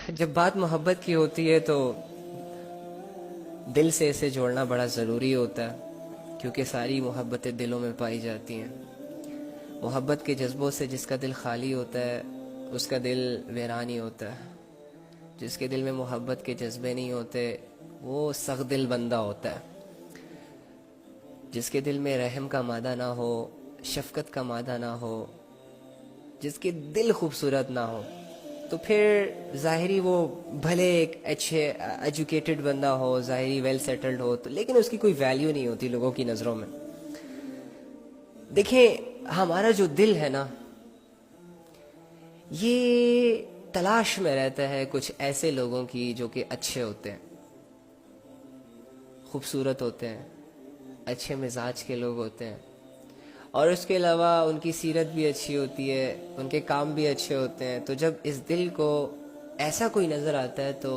جب بات محبت کی ہوتی ہے تو دل سے اسے جوڑنا بڑا ضروری ہوتا ہے، کیونکہ ساری محبتیں دلوں میں پائی جاتی ہیں۔ محبت کے جذبوں سے جس کا دل خالی ہوتا ہے اس کا دل ویران ہی ہوتا ہے۔ جس کے دل میں محبت کے جذبے نہیں ہوتے وہ سخت دل بندہ ہوتا ہے۔ جس کے دل میں رحم کا مادہ نہ ہو، شفقت کا مادہ نہ ہو، جس کے دل خوبصورت نہ ہو، تو پھر ظاہری وہ بھلے ایک اچھے ایجوکیٹڈ بندہ ہو، ظاہری ویل سیٹلڈ ہو، تو لیکن اس کی کوئی ویلیو نہیں ہوتی لوگوں کی نظروں میں۔ دیکھیں، ہمارا جو دل ہے نا، یہ تلاش میں رہتا ہے کچھ ایسے لوگوں کی جو کہ اچھے ہوتے ہیں، خوبصورت ہوتے ہیں، اچھے مزاج کے لوگ ہوتے ہیں، اور اس کے علاوہ ان کی سیرت بھی اچھی ہوتی ہے، ان کے کام بھی اچھے ہوتے ہیں۔ تو جب اس دل کو ایسا کوئی نظر آتا ہے تو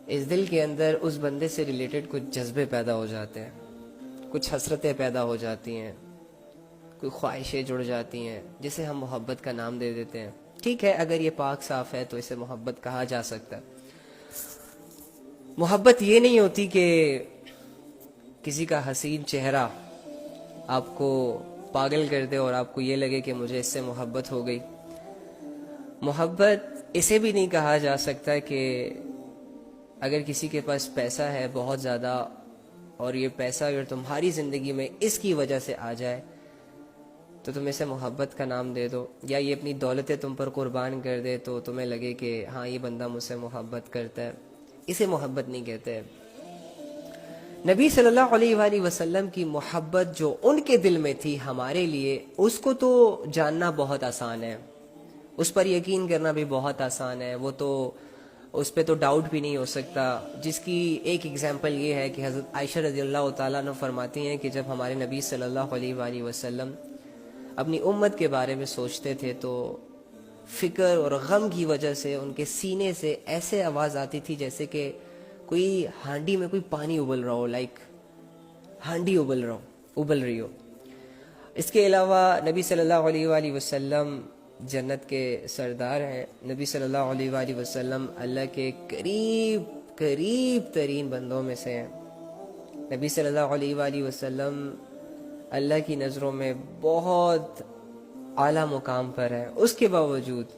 اس دل کے اندر اس بندے سے ریلیٹڈ کچھ جذبے پیدا ہو جاتے ہیں، کچھ حسرتیں پیدا ہو جاتی ہیں، کوئی خواہشیں جڑ جاتی ہیں، جسے ہم محبت کا نام دے دیتے ہیں۔ ٹھیک ہے، اگر یہ پاک صاف ہے تو اسے محبت کہا جا سکتا ہے۔ محبت یہ نہیں ہوتی کہ کسی کا حسین چہرہ آپ کو پاگل کر دے اور آپ کو یہ لگے کہ مجھے اس سے محبت ہو گئی۔ محبت اسے بھی نہیں کہا جا سکتا کہ اگر کسی کے پاس پیسہ ہے بہت زیادہ، اور یہ پیسہ اگر تمہاری زندگی میں اس کی وجہ سے آ جائے تو تم اسے محبت کا نام دے دو، یا یہ اپنی دولتیں تم پر قربان کر دے تو تمہیں لگے کہ ہاں یہ بندہ مجھ سے محبت کرتا ہے۔ اسے محبت نہیں کہتے۔ نبی صلی اللہ علیہ وآلہ وسلم کی محبت جو ان کے دل میں تھی ہمارے لیے، اس کو تو جاننا بہت آسان ہے، اس پر یقین کرنا بھی بہت آسان ہے، وہ تو اس پہ تو ڈاؤٹ بھی نہیں ہو سکتا۔ جس کی ایک ایگزامپل یہ ہے کہ حضرت عائشہ رضی اللہ تعالیٰ عنہ فرماتی ہیں کہ جب ہمارے نبی صلی اللہ علیہ وآلہ وسلم اپنی امت کے بارے میں سوچتے تھے تو فکر اور غم کی وجہ سے ان کے سینے سے ایسے آواز آتی تھی جیسے کہ کوئی ہانڈی میں کوئی پانی ابل رہا ہو، لائک ہانڈی ابل رہی ہو۔ اس کے علاوہ نبی صلی اللہ علیہ وآلہ وسلم جنت کے سردار ہیں۔ نبی صلی اللہ علیہ وآلہ وسلم اللہ کے قریب ترین بندوں میں سے ہیں۔ نبی صلی اللہ علیہ وآلہ وسلم اللہ کی نظروں میں بہت اعلیٰ مقام پر ہیں۔ اس کے باوجود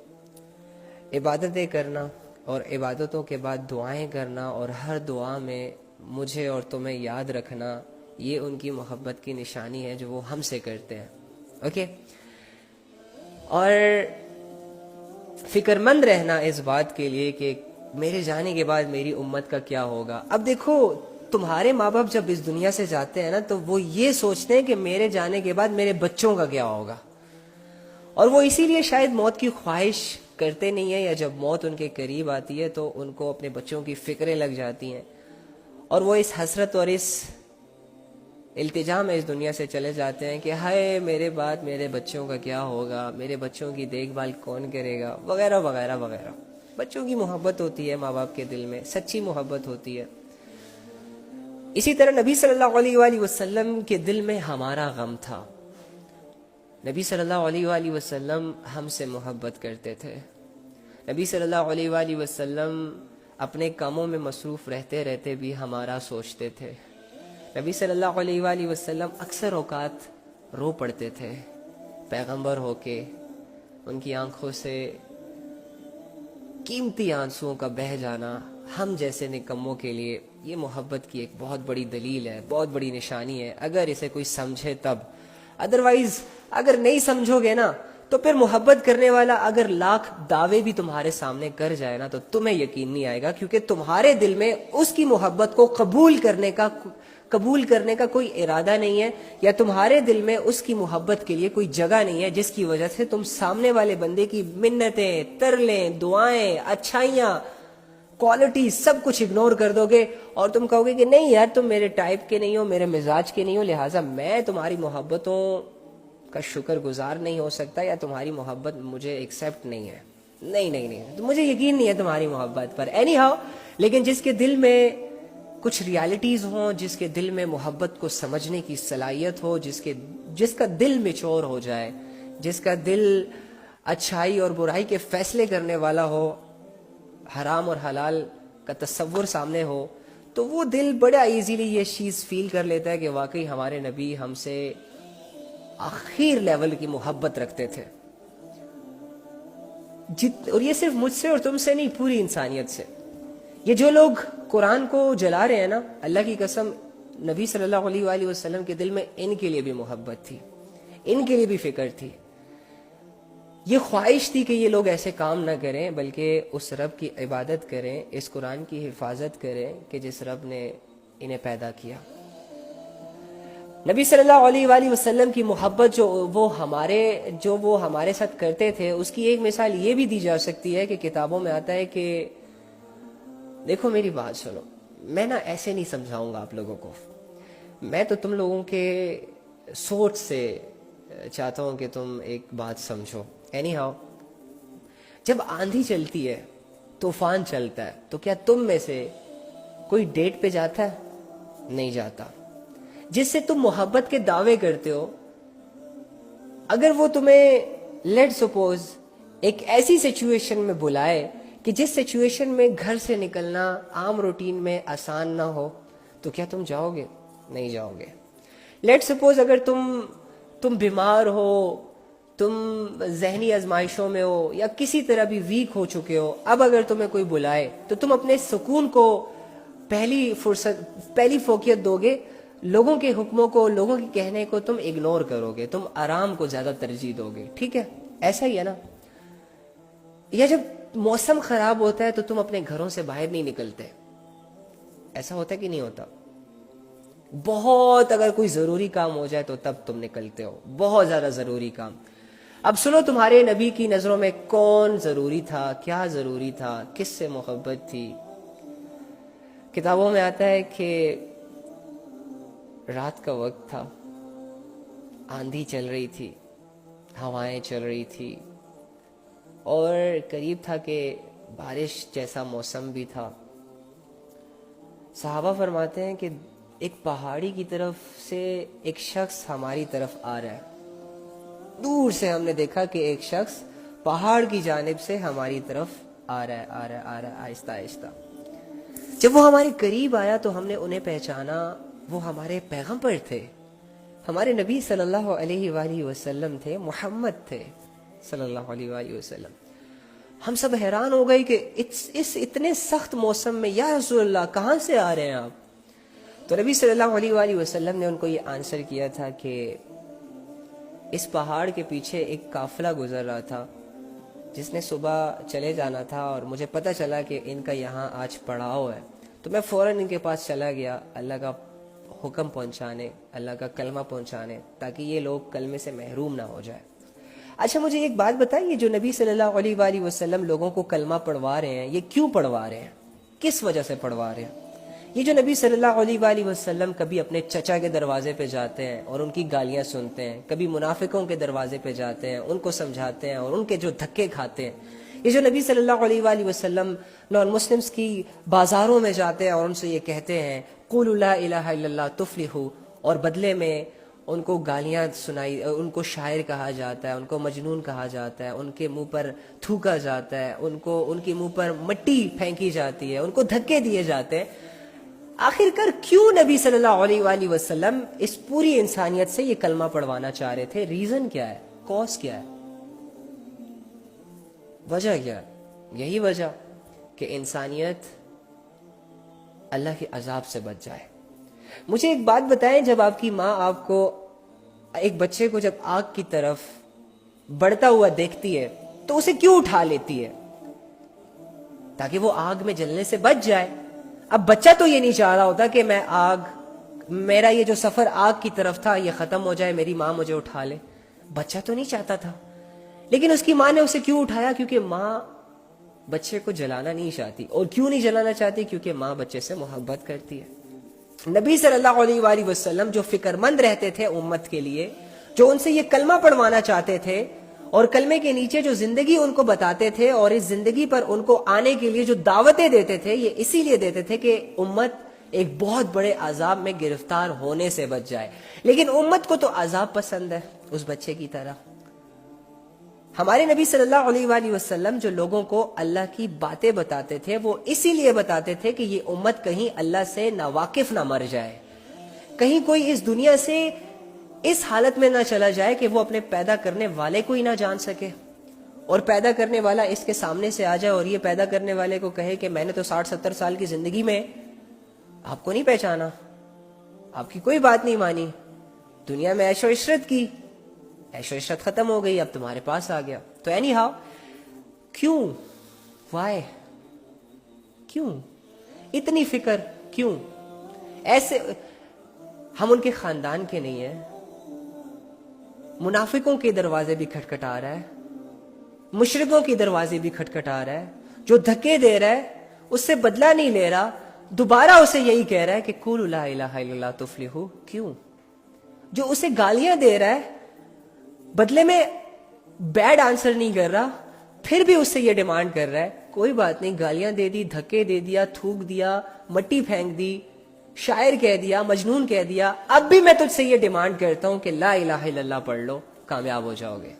عبادتیں کرنا اور عبادتوں کے بعد دعائیں کرنا اور ہر دعا میں مجھے اور تمہیں یاد رکھنا، یہ ان کی محبت کی نشانی ہے جو وہ ہم سے کرتے ہیں۔ اوکے، اور فکر مند رہنا اس بات کے لیے کہ میرے جانے کے بعد میری امت کا کیا ہوگا۔ اب دیکھو، تمہارے ماں باپ جب اس دنیا سے جاتے ہیں نا تو وہ یہ سوچتے ہیں کہ میرے جانے کے بعد میرے بچوں کا کیا ہوگا، اور وہ اسی لیے شاید موت کی خواہش کرتے نہیں ہیں، یا جب موت ان کے قریب آتی ہے تو ان کو اپنے بچوں کی فکریں لگ جاتی ہیں، اور وہ اس حسرت اور اس التجا میں اس دنیا سے چلے جاتے ہیں کہ ہائے میرے بعد میرے بچوں کا کیا ہوگا، میرے بچوں کی دیکھ بھال کون کرے گا، وغیرہ وغیرہ وغیرہ۔ بچوں کی محبت ہوتی ہے ماں باپ کے دل میں، سچی محبت ہوتی ہے۔ اسی طرح نبی صلی اللہ علیہ وآلہ وسلم کے دل میں ہمارا غم تھا۔ نبی صلی اللہ علیہ وآلہ وسلم ہم سے محبت کرتے تھے۔ نبی صلی اللہ علیہ وآلہ وسلم اپنے کاموں میں مصروف رہتے رہتے بھی ہمارا سوچتے تھے۔ نبی صلی اللہ علیہ وآلہ وسلم اکثر اوقات رو پڑتے تھے، پیغمبر ہو کے ان کی آنکھوں سے قیمتی آنسوؤں کا بہہ جانا ہم جیسے نکموں کے لیے یہ محبت کی ایک بہت بڑی دلیل ہے، بہت بڑی نشانی ہے، اگر اسے کوئی سمجھے تب۔ ادروائز اگر نہیں سمجھو گے نا تو پھر محبت کرنے والا اگر لاکھ دعوے بھی تمہارے سامنے کر جائے نا تو تمہیں یقین نہیں آئے گا، کیونکہ تمہارے دل میں اس کی محبت کو قبول کرنے کا کوئی ارادہ نہیں ہے، یا تمہارے دل میں اس کی محبت کے لیے کوئی جگہ نہیں ہے، جس کی وجہ سے تم سامنے والے بندے کی منتیں، ترلیں، دعائیں، اچھائیاں، کوالٹی سب کچھ اگنور کر دو گے، اور تم کہو گے کہ نہیں یار تم میرے ٹائپ کے نہیں ہو، میرے مزاج کے نہیں ہو، لہٰذا میں تمہاری محبتوں کا شکر گزار نہیں ہو سکتا، یا تمہاری محبت مجھے ایکسیپٹ نہیں ہے۔ نہیں، تو مجھے یقین نہیں ہے تمہاری محبت پر۔ اینی ہاؤ، لیکن جس کے دل میں کچھ ریالٹیز ہوں، جس کے دل میں محبت کو سمجھنے کی صلاحیت ہو، جس کا دل میچور ہو جائے، جس کا دل اچھائی اور برائی کے فیصلے کرنے والا ہو، حرام اور حلال کا تصور سامنے ہو تو وہ دل بڑا ایزیلی یہ چیز فیل کر لیتا ہے کہ واقعی ہمارے نبی ہم سے آخر لیول کی محبت رکھتے تھے. اور یہ صرف مجھ سے اور تم سے نہیں، پوری انسانیت سے. یہ جو لوگ قرآن کو جلا رہے ہیں نا، اللہ کی قسم نبی صلی اللہ علیہ وآلہ وسلم کے دل میں ان کے لیے بھی محبت تھی، ان کے لیے بھی فکر تھی. یہ خواہش تھی کہ یہ لوگ ایسے کام نہ کریں بلکہ اس رب کی عبادت کریں، اس قرآن کی حفاظت کریں کہ جس رب نے انہیں پیدا کیا. نبی صلی اللہ علیہ وآلہ وسلم کی محبت جو وہ ہمارے ساتھ کرتے تھے، اس کی ایک مثال یہ بھی دی جا سکتی ہے کہ کتابوں میں آتا ہے کہ دیکھو میری بات سنو، میں نا ایسے نہیں سمجھاؤں گا آپ لوگوں کو، میں تو تم لوگوں کے سوچ سے چاہتا ہوں کہ تم ایک بات سمجھو. اینی ہاؤ، جب آندھی چلتی ہے، طوفان چلتا ہے، تو کیا تم میں سے کوئی ڈیٹ پہ جاتا ہے؟ نہیں جاتا. جس سے تم محبت کے دعوے کرتے ہو، اگر وہ تمہیں لیٹ سپوز ایک ایسی سچویشن میں بلائے کہ جس سچویشن میں گھر سے نکلنا عام روٹین میں آسان نہ ہو، تو کیا تم جاؤ گے؟ نہیں جاؤ گے. لیٹ سپوز اگر تم بیمار ہو، تم ذہنی آزمائشوں میں ہو یا کسی طرح بھی ویک ہو چکے ہو، اب اگر تمہیں کوئی بلائے تو تم اپنے سکون کو پہلی فوقیت دو گے، لوگوں کے حکموں کو، لوگوں کے کہنے کو تم اگنور کرو گے، تم آرام کو زیادہ ترجیح دو گے. ٹھیک ہے، ایسا ہی ہے نا. یا جب موسم خراب ہوتا ہے تو تم اپنے گھروں سے باہر نہیں نکلتے. ایسا ہوتا ہے کہ نہیں ہوتا؟ بہت اگر کوئی ضروری کام ہو جائے تو تب تم نکلتے ہو، بہت زیادہ ضروری کام. اب سنو، تمہارے نبی کی نظروں میں کون ضروری تھا، کیا ضروری تھا، کس سے محبت تھی؟ کتابوں میں آتا ہے کہ رات کا وقت تھا، آندھی چل رہی تھی، ہوائیں چل رہی تھی، اور قریب تھا کہ بارش جیسا موسم بھی تھا. صحابہ فرماتے ہیں کہ ایک پہاڑی کی طرف سے ایک شخص ہماری طرف آ رہا ہے. دور سے ہم نے دیکھا کہ ایک شخص پہاڑ کی جانب سے ہماری طرف آ رہا ہے آہستہ آہستہ. جب وہ ہمارے قریب آیا تو ہم نے انہیں پہچانا، وہ ہمارے پیغمبر تھے، ہمارے نبی صلی اللہ علیہ وآلہ وسلم تھے، محمد تھے صلی اللہ علیہ وآلہ وسلم. ہم سب حیران ہو گئے کہ اس اتنے سخت موسم میں یا رسول اللہ کہاں سے آ رہے ہیں آپ؟ تو نبی صلی اللہ علیہ وآلہ وسلم نے ان کو یہ آنسر کیا تھا کہ اس پہاڑ کے پیچھے ایک قافلہ گزر رہا تھا جس نے صبح چلے جانا تھا، اور مجھے پتہ چلا کہ ان کا یہاں آج پڑاؤ ہے، تو میں فوراً ان کے پاس چلا گیا اللہ کا حکم پہنچانے، اللہ کا کلمہ پہنچانے، تاکہ یہ لوگ کلمے سے محروم نہ ہو جائے. اچھا مجھے ایک بات بتائیے، جو نبی صلی اللہ علیہ وآلہ وسلم لوگوں کو کلمہ پڑھوا رہے ہیں، یہ کیوں پڑھوا رہے ہیں؟ کس وجہ سے پڑھوا رہے ہیں؟ یہ جو نبی صلی اللہ علیہ وآلہ وسلم کبھی اپنے چچا کے دروازے پہ جاتے ہیں اور ان کی گالیاں سنتے ہیں، کبھی منافقوں کے دروازے پہ جاتے ہیں، ان کو سمجھاتے ہیں اور ان کے جو دھکے کھاتے ہیں، یہ جو نبی صلی اللہ علیہ وآلہ وسلم نان مسلمز کی بازاروں میں جاتے ہیں اور ان سے یہ کہتے ہیں قولوا لا الہ الا اللہ تفلحوا، اور بدلے میں ان کو گالیاں سنائی، ان کو شاعر کہا جاتا ہے، ان کو مجنون کہا جاتا ہے، ان کے منہ پر تھوکا جاتا ہے، ان کے منہ پر مٹی پھینکی جاتی ہے، ان کو دھکے دیے جاتے ہیں. آخر کار کیوں نبی صلی اللہ علیہ وآلہ وسلم اس پوری انسانیت سے یہ کلمہ پڑھوانا چاہ رہے تھے؟ ریزن کیا ہے؟ کوز کیا ہے؟ وجہ کیا ہے؟ یہی وجہ کہ انسانیت اللہ کے عذاب سے بچ جائے. مجھے ایک بات بتائیں، جب آپ کی ماں آپ کو، ایک بچے کو جب آگ کی طرف بڑھتا ہوا دیکھتی ہے تو اسے کیوں اٹھا لیتی ہے؟ تاکہ وہ آگ میں جلنے سے بچ جائے. اب بچہ تو یہ نہیں چاہ رہا ہوتا کہ میرا یہ جو سفر آگ کی طرف تھا یہ ختم ہو جائے، میری ماں مجھے اٹھا لے. بچہ تو نہیں چاہتا تھا، لیکن اس کی ماں نے اسے کیوں اٹھایا؟ کیونکہ ماں بچے کو جلانا نہیں چاہتی. اور کیوں نہیں جلانا چاہتی؟ کیونکہ ماں بچے سے محبت کرتی ہے. نبی صلی اللہ علیہ وآلہ وسلم جو فکر مند رہتے تھے امت کے لیے، جو ان سے یہ کلمہ پڑھوانا چاہتے تھے اور کلمے کے نیچے جو زندگی ان کو بتاتے تھے اور اس زندگی پر ان کو آنے کے لیے جو دعوتیں دیتے تھے، یہ اسی لیے دیتے تھے کہ امت ایک بہت بڑے عذاب میں گرفتار ہونے سے بچ جائے. لیکن امت کو تو عذاب پسند ہے، اس بچے کی طرح. ہمارے نبی صلی اللہ علیہ وآلہ وسلم جو لوگوں کو اللہ کی باتیں بتاتے تھے وہ اسی لیے بتاتے تھے کہ یہ امت کہیں اللہ سے ناواقف نہ مر جائے، کہیں کوئی اس دنیا سے اس حالت میں نہ چلا جائے کہ وہ اپنے پیدا کرنے والے کو ہی نہ جان سکے، اور پیدا کرنے والا اس کے سامنے سے آ جائے اور یہ پیدا کرنے والے کو کہے کہ میں نے تو 60-70 سال کی زندگی میں آپ کو نہیں پہچانا، آپ کی کوئی بات نہیں مانی، دنیا میں عیش و عشرت کی، عیش و عشرت ختم ہو گئی، اب تمہارے پاس آ گیا۔ تو اینی ہاؤ، کیوں، وائے، کیوں اتنی فکر، کیوں ایسے؟ ہم ان کے خاندان کے نہیں ہیں، منافقوں کے دروازے بھی کھٹکھٹا رہا ہے، مشرکوں کے دروازے بھی کھٹکھٹا رہا ہے، جو دھکے دے رہا ہے اس سے بدلہ نہیں لے رہا، دوبارہ اسے یہی کہہ رہا ہے کہ قولوا لا الہ الا اللہ تفلحوا، کیوں؟ جو اسے گالیاں دے رہا ہے بدلے میں بیڈ آنسر نہیں کر رہا، پھر بھی اس سے یہ ڈیمانڈ کر رہا ہے، کوئی بات نہیں، گالیاں دے دی، دھکے دے دیا، تھوک دیا، مٹی پھینک دی، شاعر کہہ دیا، مجنون کہہ دیا، اب بھی میں تجھ سے یہ ڈیمانڈ کرتا ہوں کہ لا الہ الا اللہ پڑھ لو، کامیاب ہو جاؤ گے۔